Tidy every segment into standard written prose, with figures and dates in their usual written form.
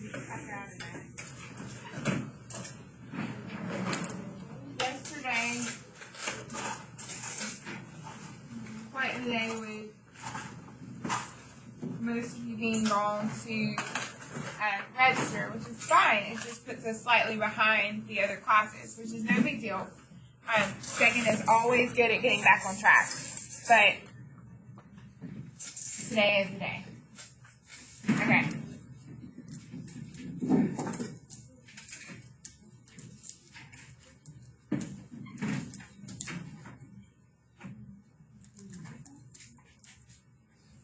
Yesterday, quite a day with most of you being gone to register, which is fine. It just puts us slightly behind the other classes, which is no big deal. Second is always good at getting back on track, but today is the day. Okay.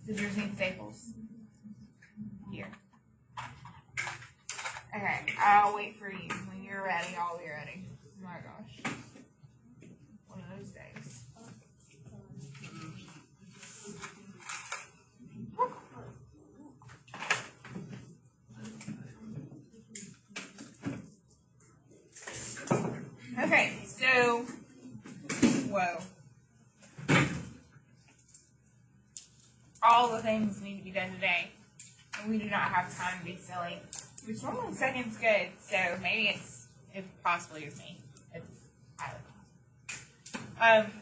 Does yours need staples? Here. Okay, I'll wait for you. When you're ready, I'll be ready. Oh my gosh. One of those days. Okay, so, whoa. All the things need to be done today, and we do not have time to be silly. Which normally second's good, so maybe it possibly is me. It's highly possible.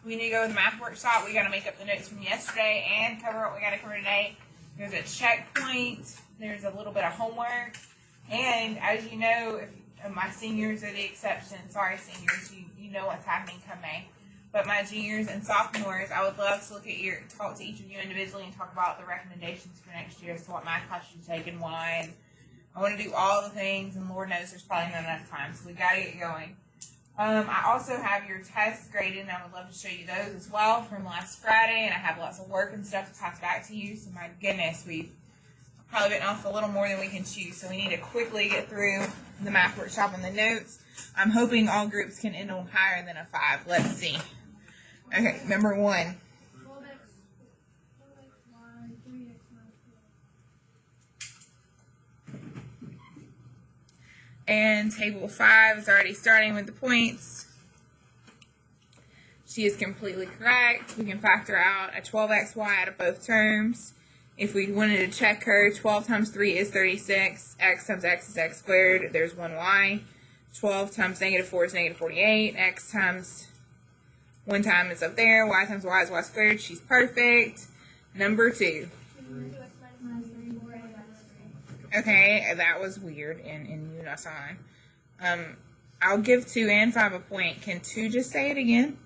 We need to go to the math workshop. We got to make up the notes from yesterday and cover what we got to cover today. There's a checkpoint. There's a little bit of homework. And as you know, if my seniors are the exception. Sorry, seniors, you know what's happening come May. But my juniors and sophomores, I would love to talk to each of you individually and talk about the recommendations for next year as to what math class you should take and why. And I want to do all the things, and Lord knows there's probably not enough time, so we got to get going. I also have your tests graded, and I would love to show you those as well from last Friday, and I have lots of work and stuff to pass back to you, so my goodness, we've probably bitten off a little more than we can chew, so we need to quickly get through the math workshop and the notes. I'm hoping all groups can end on higher than a 5. Let's see. Okay, number 1. And table 5 is already starting with the points. She is completely correct. We can factor out a 12xy out of both terms. If we wanted to check her, 12 times 3 is 36. X times x is x squared. There's 1y. 12 times negative 4 is negative 48. X times 1 time is up there. Y times y is y squared. She's perfect. Number 2. Okay, that was weird in unison. I'll give 2 and 5 a point. Can 2 just say it again?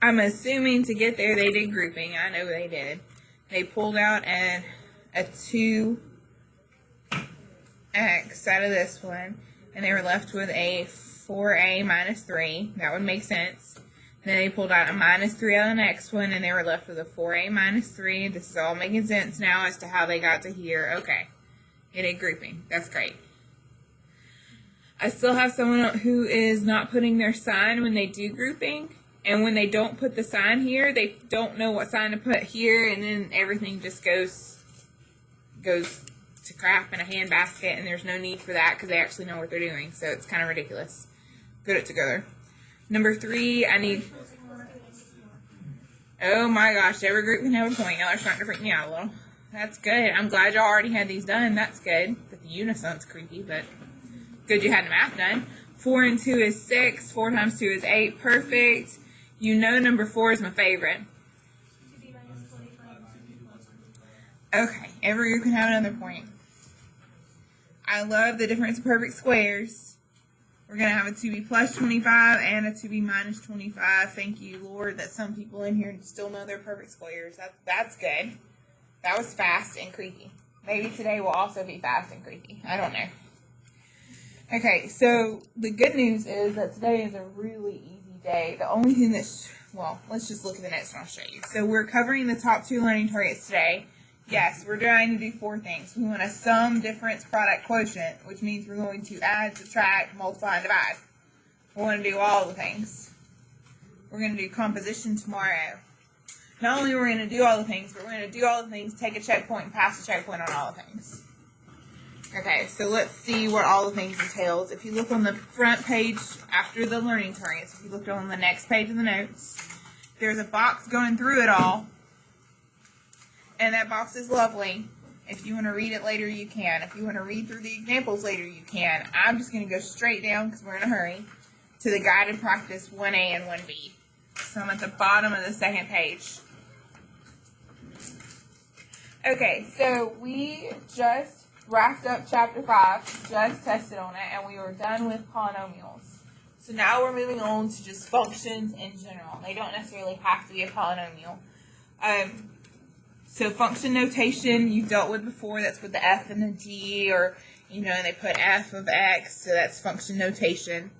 I'm assuming to get there they did grouping. I know they did. They pulled out a 2x out of this one, and they were left with a 4a minus 3. That would make sense. Then they pulled out a minus 3 on the next one, and they were left with a 4a minus 3. This is all making sense now as to how they got to here. Okay. It did grouping. That's great. I still have someone who is not putting their sign when they do grouping. And when they don't put the sign here, they don't know what sign to put here, and then everything just goes to crap in a handbasket, and there's no need for that because they actually know what they're doing. So it's kind of ridiculous. Put it together. Number 3, I need... Oh my gosh, every group can have a point. Y'all are starting to freak me out a little. That's good. I'm glad y'all already had these done. That's good. But the unison's creepy, but good you had the math done. 4 and 2 is 6. 4 times 2 is 8. Perfect. You know number 4 is my favorite. Okay, every group can have another point. I love the difference of perfect squares. We're going to have a 2b plus 25 and a 2b minus 25. Thank you, Lord, that some people in here still know their perfect squares. That's good. That was fast and creepy. Maybe today will also be fast and creepy. I don't know. Okay, so the good news is that today is a really easy day. The only thing that's, well, let's just look at the notes and I'll show you. So we're covering the top 2 learning targets today. Yes, we're trying to do 4 things. We want to sum difference product quotient, which means we're going to add, subtract, multiply, and divide. We want to do all the things. We're going to do composition tomorrow. Not only are we going to do all the things, but we're going to do all the things, take a checkpoint, and pass a checkpoint on all the things. Okay, so let's see what all the things entails. If you look on the front page after the learning targets, if you look on the next page of the notes, there's a box going through it all, and that box is lovely. If you want to read it later, you can. If you want to read through the examples later, you can. I'm just going to go straight down, because we're in a hurry, to the guided practice 1A and 1B. So I'm at the bottom of the second page. Okay, so we just wrapped up chapter 5, just tested on it, and we were done with polynomials. So now we're moving on to just functions in general. They don't necessarily have to be a polynomial. So function notation you've dealt with before. That's with the f and the g, or, you know, they put f of x, so that's function notation.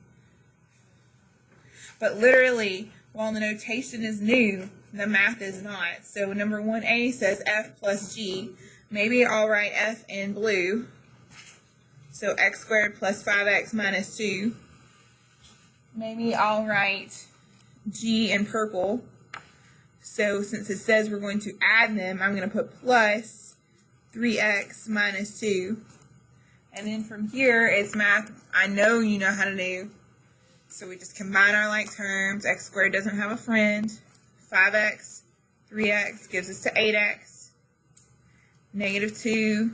But literally, while the notation is new, the math is not. So number 1A says f plus g. Maybe I'll write f in blue. So x squared plus 5x minus 2. Maybe I'll write g in purple. So since it says we're going to add them, I'm going to put plus 3x minus 2. And then from here, it's math I know you know how to do. So we just combine our like terms. X squared doesn't have a friend. 5x, 3x gives us to 8x. Negative 2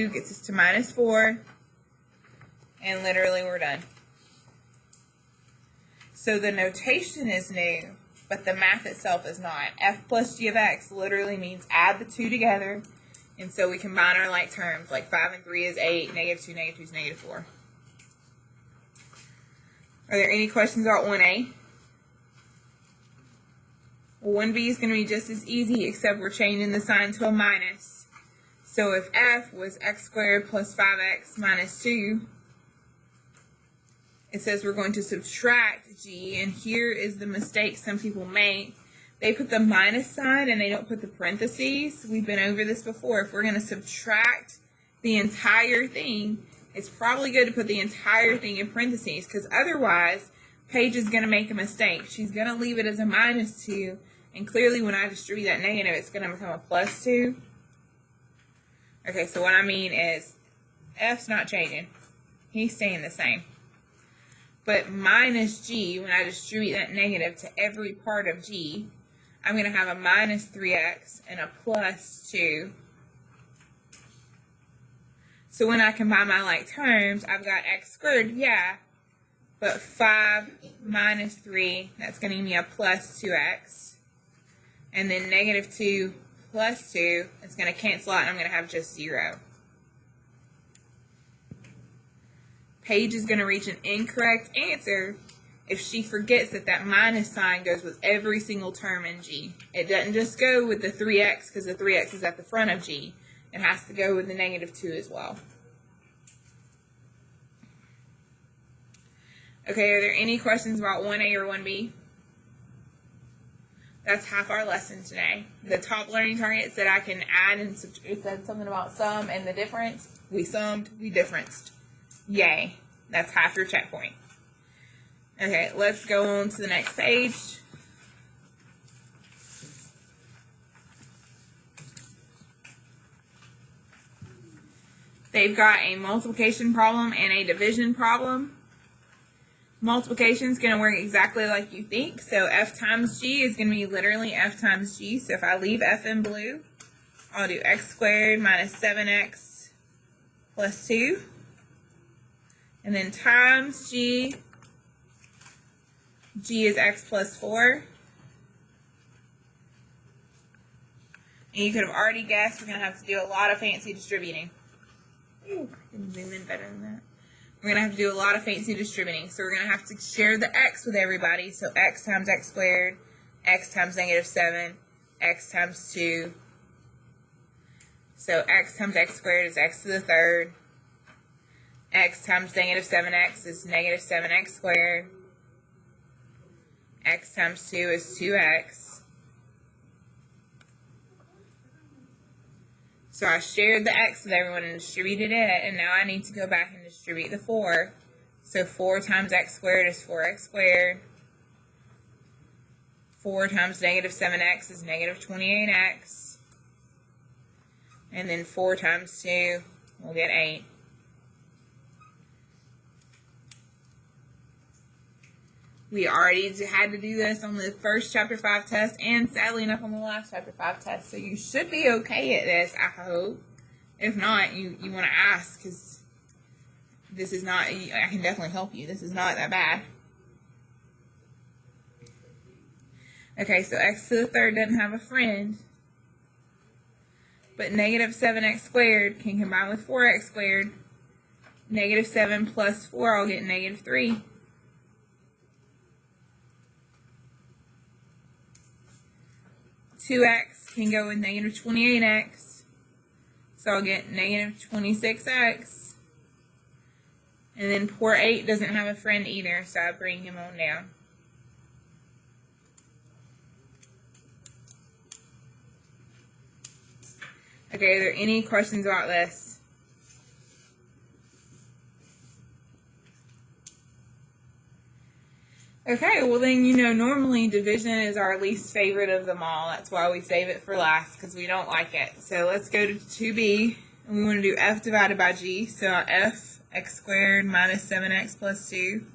gets us to minus 4. And literally we're done. So the notation is new, but the math itself is not. F plus g of x literally means add the two together. And so we combine our like terms, like 5 and 3 is 8, negative 2 is negative 4. Are there any questions about 1A? Well, 1B is going to be just as easy, except we're changing the sign to a minus. So if f was x squared plus 5x minus 2, it says we're going to subtract g, and here is the mistake some people make. They put the minus sign and they don't put the parentheses. We've been over this before. If we're going to subtract the entire thing, it's probably good to put the entire thing in parentheses, because otherwise Paige is going to make a mistake. She's going to leave it as a minus 2, and clearly when I distribute that negative, it's going to become a plus 2. Okay, so what I mean is f's not changing. He's staying the same. But minus g, when I distribute that negative to every part of g, I'm going to have a minus 3x and a plus 2. So when I combine my like terms, I've got x squared, yeah, but 5 minus 3, that's going to give me a plus 2x. And then negative 2 plus 2, it's going to cancel out, and I'm going to have just 0. Paige is going to reach an incorrect answer if she forgets that that minus sign goes with every single term in g. It doesn't just go with the 3x because the 3x is at the front of g. It has to go with the negative 2 as well. Okay, are there any questions about 1A or 1B? That's half our lesson today. The top learning target said I can add and it said something about sum and the difference. We summed, we differenced. Yay. That's half your checkpoint. Okay, let's go on to the next page. They've got a multiplication problem and a division problem. Multiplication is going to work exactly like you think. So f times g is going to be literally f times g. So if I leave f in blue, I'll do x squared minus 7x plus 2. And then times g. G is x plus 4. And you could have already guessed we're going to have to do a lot of fancy distributing. Ooh, I can zoom in better than that. We're going to have to do a lot of fancy distributing. So we're going to have to share the x with everybody. So x times x squared, x times negative 7, x times 2. So x times x squared is x to the third. X times negative 7x is negative 7x squared. X times 2 is 2x. So I shared the x with everyone and distributed it, and now I need to go back and distribute the 4. So 4 times x squared is 4x squared. 4 times negative 7x is negative 28x. And then 4 times 2 we'll get 8. We already had to do this on the first chapter 5 test, and sadly enough on the last chapter 5 test, so you should be okay at this, I hope. If not, you want to ask, because this is not, I can definitely help you. This is not that bad. Okay, so x to the third doesn't have a friend, but negative 7x squared can combine with 4x squared. Negative 7 plus 4, I'll get negative 3. Two x can go with negative 28x, so I'll get negative 26x. And then poor 8 doesn't have a friend either, so I bring him on down. Okay, are there any questions about this? Okay, well then, normally division is our least favorite of them all. That's why we save it for last, because we don't like it. So let's go to 2b, and we want to do f divided by g. So f, x squared minus 7x plus 2,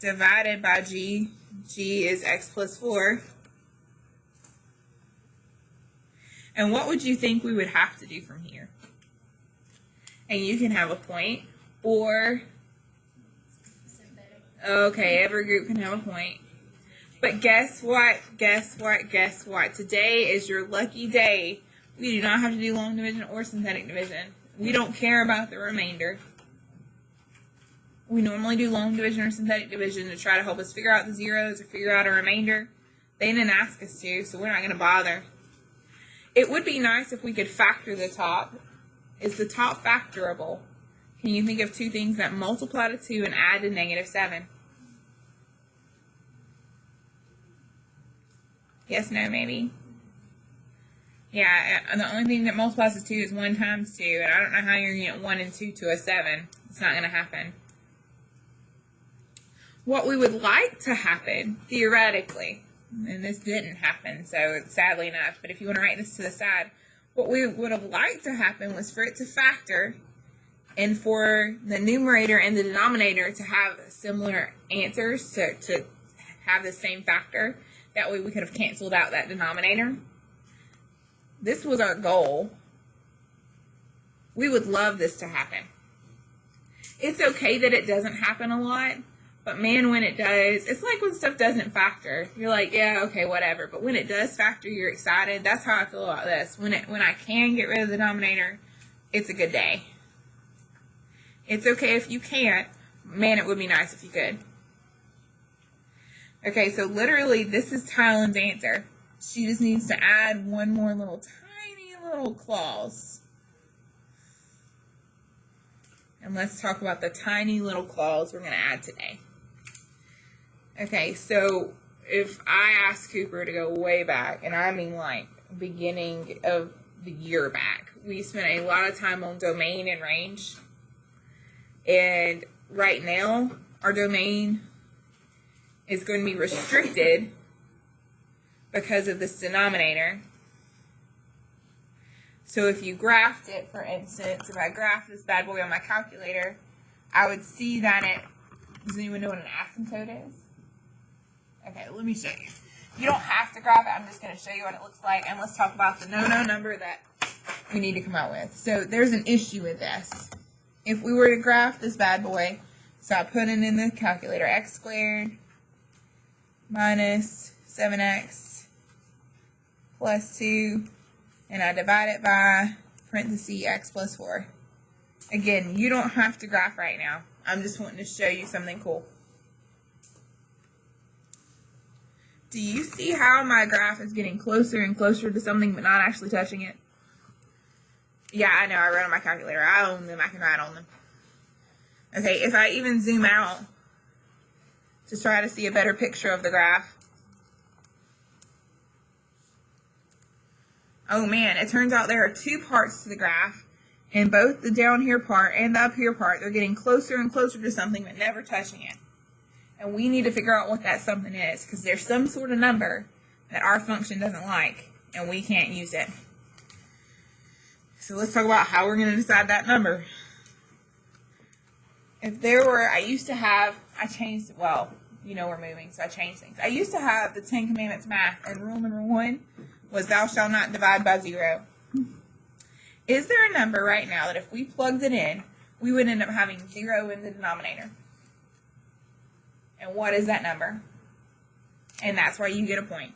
divided by g. G is x plus 4. And what would you think we would have to do from here? And you can have a point, or, okay, every group can have a point. But guess what? Guess what? Guess what? Today is your lucky day. We do not have to do long division or synthetic division. We don't care about the remainder. We normally do long division or synthetic division to try to help us figure out the zeros or figure out a remainder. They didn't ask us to, so we're not going to bother. It would be nice if we could factor the top. Is the top factorable? Can you think of two things that multiply to 2 and add to negative 7? Yes, no, maybe? Yeah, the only thing that multiplies to 2 is 1 times 2, and I don't know how you're going to get 1 and 2 to a 7. It's not going to happen. What we would like to happen, theoretically, and this didn't happen, so sadly enough, but if you want to write this to the side, what we would have liked to happen was for it to factor and for the numerator and the denominator to have similar answers, to have the same factor. That way we could have canceled out that denominator. This was our goal. We would love this to happen. It's okay that it doesn't happen a lot, but man, when it does, it's like when stuff doesn't factor. You're like, yeah, okay, whatever. But when it does factor, you're excited. That's how I feel about this. When I can get rid of the denominator, it's a good day. It's okay if you can't. Man, it would be nice if you could. Okay, so literally, this is Tylen's answer. She just needs to add one more tiny little clause. And let's talk about the tiny little clause we're going to add today. Okay, so if I ask Cooper to go way back, and I mean like beginning of the year back, we spent a lot of time on domain and range. And right now, our domain is going to be restricted because of this denominator. So if you graphed it, for instance, if I graphed this bad boy on my calculator, I would see that does anyone know what an asymptote is? Okay, let me show you. You don't have to graph it, I'm just going to show you what it looks like, and let's talk about the no-no number that we need to come out with. So there's an issue with this. If we were to graph this bad boy, so I put it in the calculator, x squared minus 7x plus 2, and I divide it by parentheses x plus 4. Again, you don't have to graph right now. I'm just wanting to show you something cool. Do you see how my graph is getting closer and closer to something but not actually touching it? Yeah, I know, I wrote on my calculator. I own them, I can write on them. Okay, if I even zoom out to try to see a better picture of the graph. Oh man, it turns out there are two parts to the graph, and both the down here part and the up here part, they're getting closer and closer to something but never touching it. And we need to figure out what that something is, because there's some sort of number that our function doesn't like, and we can't use it. So let's talk about how we're going to decide that number. If there were, I changed, well, you know we're moving, so I changed things. I used to have the 10 Commandments math, and rule number 1 was thou shalt not divide by 0. Is there a number right now that if we plugged it in, we would end up having 0 in the denominator? And what is that number? And that's why you get a point.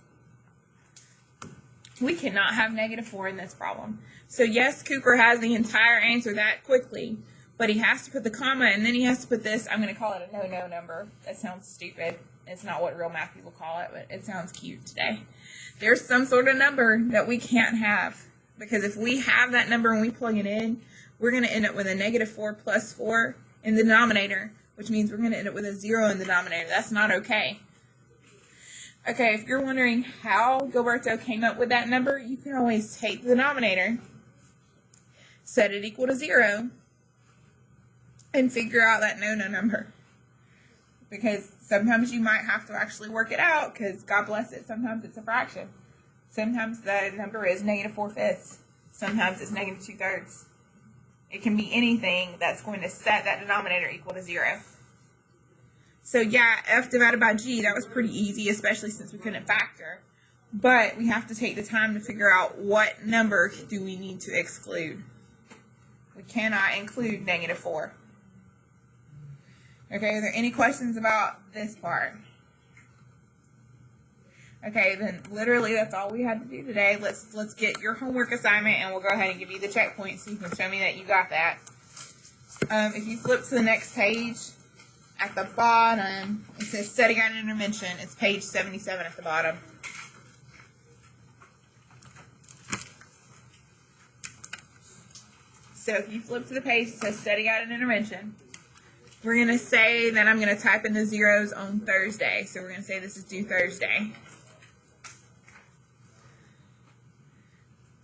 We cannot have -4 in this problem. So yes, Cooper has the entire answer that quickly, but he has to put the comma, and then he has to put this. I'm going to call it a no-no number. That sounds stupid. It's not what real math people call it, but it sounds cute today. There's some sort of number that we can't have, because if we have that number and we plug it in, we're going to end up with a -4 plus 4 in the denominator, which means we're going to end up with a 0 in the denominator. That's not okay. Okay, if you're wondering how Gilberto came up with that number, you can always take the denominator, set it equal to 0, and figure out that no-no number. Because sometimes you might have to actually work it out, because God bless it, sometimes it's a fraction. Sometimes the number is -4/5. Sometimes it's -2/3. It can be anything that's going to set that denominator equal to 0. So yeah, f divided by g, that was pretty easy, especially since we couldn't factor. But we have to take the time to figure out what number do we need to exclude. We cannot include -4. Okay, are there any questions about this part? Okay, then literally that's all we had to do today. Let's get your homework assignment, and we'll go ahead and give you the checkpoint so you can show me that you got that. If you flip to the next page, at the bottom, it says Study Guide and Intervention. It's page 77 at the bottom. So if you flip to the page, it says Study Guide and Intervention. We're going to say that I'm going to type in the zeros on Thursday. So we're going to say this is due Thursday.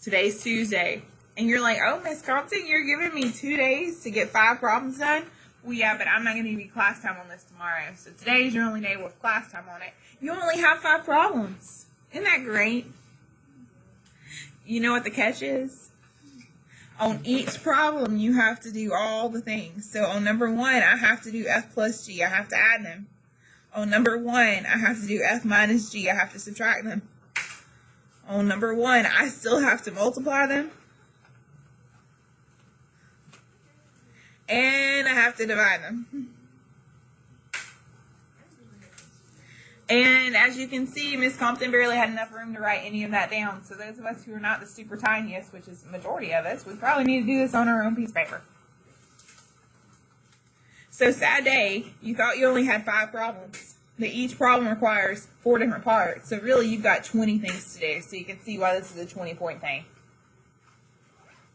Today's Tuesday. And you're like, oh, Miss Compton, you're giving me 2 days to get 5 problems done? Well, yeah, but I'm not going to give you class time on this tomorrow. So today's your only day with class time on it. You only have 5 problems. Isn't that great? You know what the catch is? On each problem, you have to do all the things. So on number 1, I have to do f plus g. I have to add them. On number 1, I have to do f minus g. I have to subtract them. On number 1, I still have to multiply them. And I have to divide them. And as you can see, Miss Compton barely had enough room to write any of that down. So those of us who are not the super tiniest, which is the majority of us, we probably need to do this on our own piece of paper. So sad day, you thought you only had 5 problems. But each problem requires 4 different parts. So really you've got 20 things to do. So you can see why this is a 20-point thing.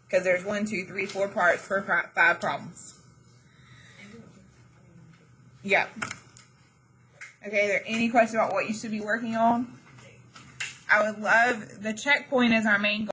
Because there's 1, 2, 3, 4 parts per 5 problems. Yep. Okay, are there any questions about what you should be working on? I would love, the checkpoint is our main goal.